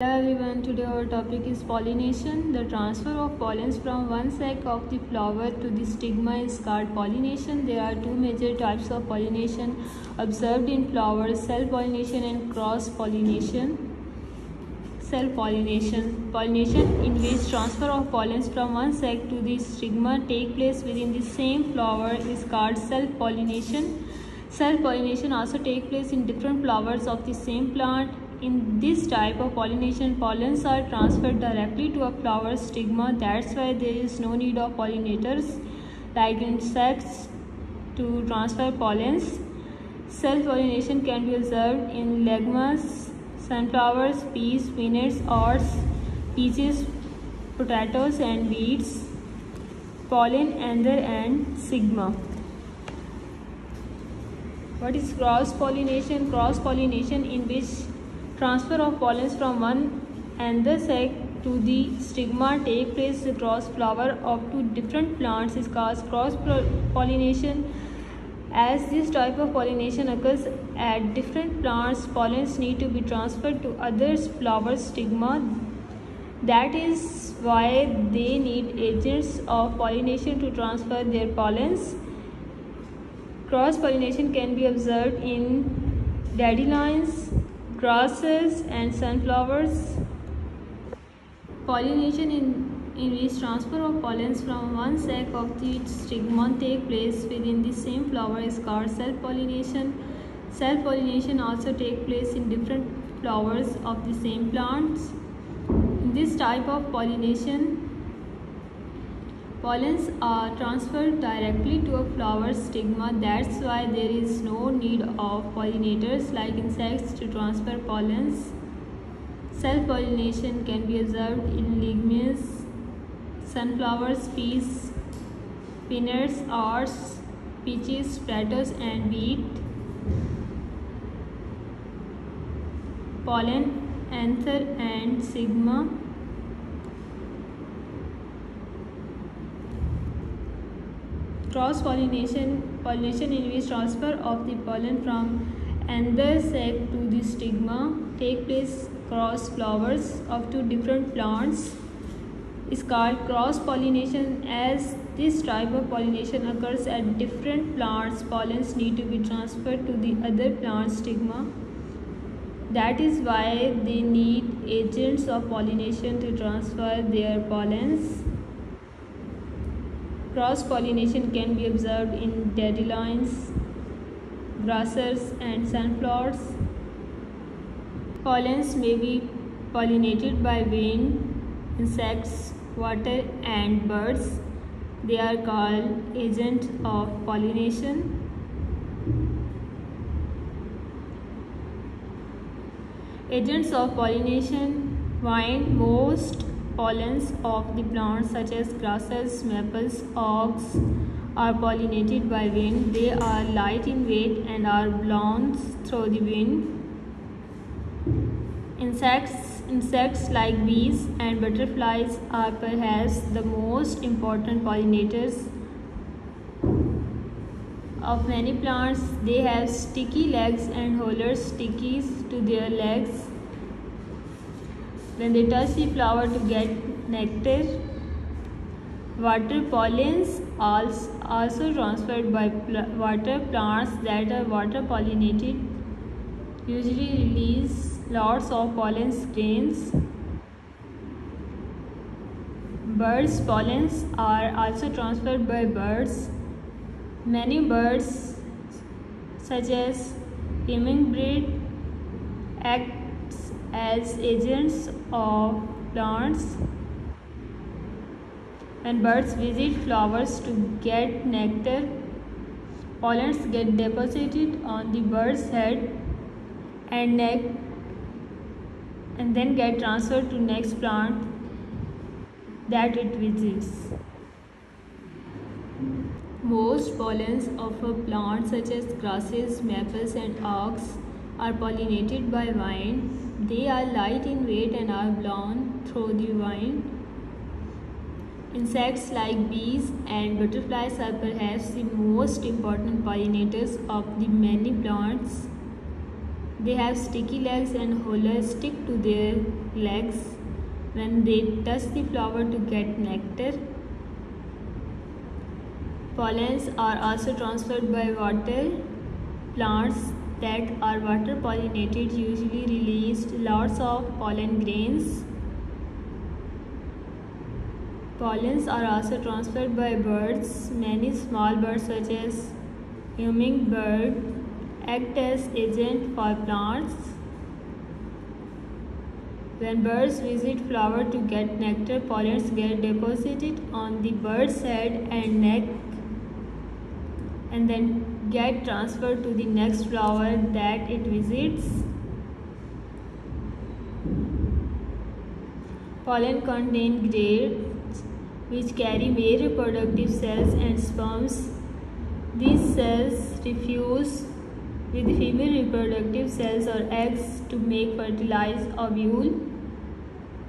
Hello everyone, today our topic is pollination. The transfer of pollens from one sac of the flower to the stigma is called pollination. There are two major types of pollination observed in flowers: self-pollination and cross-pollination. Self-pollination. Pollination in which transfer of pollens from one sac to the stigma take place within the same flower is called self-pollination. Self-pollination also takes place in different flowers of the same plant. In this type of pollination, pollens are transferred directly to a flower stigma. That's why there is no need of pollinators like insects to transfer pollens. Self-pollination can be observed in legumes, sunflowers, peas, peanuts, oats, peaches, potatoes and weeds, pollen, anther and stigma. What is cross-pollination? Cross-pollination in which transfer of pollens from one anther sac to the stigma take place across flower of two different plants is called cross-pollination. As this type of pollination occurs at different plants, pollens need to be transferred to other flower stigma. That is why they need agents of pollination to transfer their pollens. Cross-pollination can be observed in dandelions, grasses and sunflowers. Pollination in which transfer of pollens from one sac of the stigma take place within the same flower is called self-pollination. Self-pollination also takes place in different flowers of the same plants. In this type of pollination, pollens are transferred directly to a flower stigma. That's why there is no need of pollinators like insects to transfer pollens. Self-pollination can be observed in legumes, sunflowers, peas, peanuts, oats, peaches, potatoes and wheat, pollen, anther and stigma. Cross-pollination, pollination in which transfer of the pollen from anther sac to the stigma take place across flowers of two different plants is called cross-pollination. As this type of pollination occurs at different plants, pollens need to be transferred to the other plant stigma. That is why they need agents of pollination to transfer their pollens. Cross-pollination can be observed in dandelions, grasses and sunflowers. Pollens may be pollinated by wind, insects, water and birds. They are called agents of pollination. Agents of pollination bind most pollens of the plants such as grasses, maples, oaks are pollinated by wind. They are light in weight and are blown through the wind. Insects like bees and butterflies are perhaps the most important pollinators of many plants. They have sticky legs and hold stickies to their legs when they touch the flower to get nectar. Water pollens also transferred by water plants that are water pollinated usually release lots of pollen grains. Birds' pollens are also transferred by birds. Many birds such as hummingbird act as agents of plants. When birds visit flowers to get nectar, pollens get deposited on the bird's head and neck and then get transferred to next plant that it visits. Most pollens of a plant such as grasses, maples and oaks are pollinated by wind. They are light in weight and are blown through the wind. Insects like bees and butterflies are perhaps the most important pollinators of the many plants. They have sticky legs and hollers stick to their legs when they touch the flower to get nectar. Pollens are also transferred by water. Plants that are water pollinated usually release lots of pollen grains. Pollens are also transferred by birds. Many small birds such as hummingbird act as agent for plants. When birds visit flower to get nectar, pollens get deposited on the bird's head and neck and then get transferred to the next flower that it visits. Pollen contain grapes which carry male reproductive cells and sperms. These cells fuse with female reproductive cells or eggs to make fertilized ovule.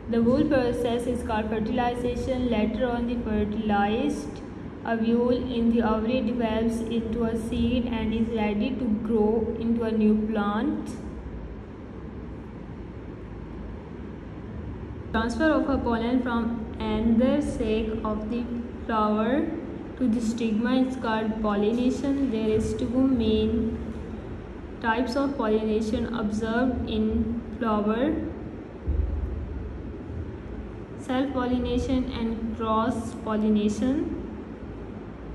The wool process is called fertilization. Later on, the fertilized ovule in the ovary develops into a seed and is ready to grow into a new plant. Transfer of a pollen from another sac of the flower to the stigma is called pollination. There is two main types of pollination observed in flower: self-pollination and cross-pollination.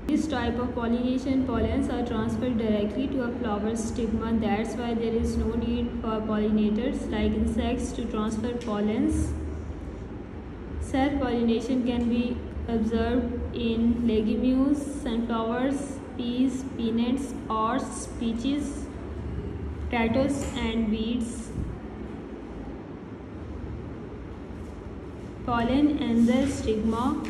This type of pollination, pollens are transferred directly to a flower stigma. That's why there is no need for pollinators like insects to transfer pollens. Self-pollination can be observed in legumes, sunflowers, peas, peanuts, oats, peaches, potatoes, and beets. Pollen and the stigma.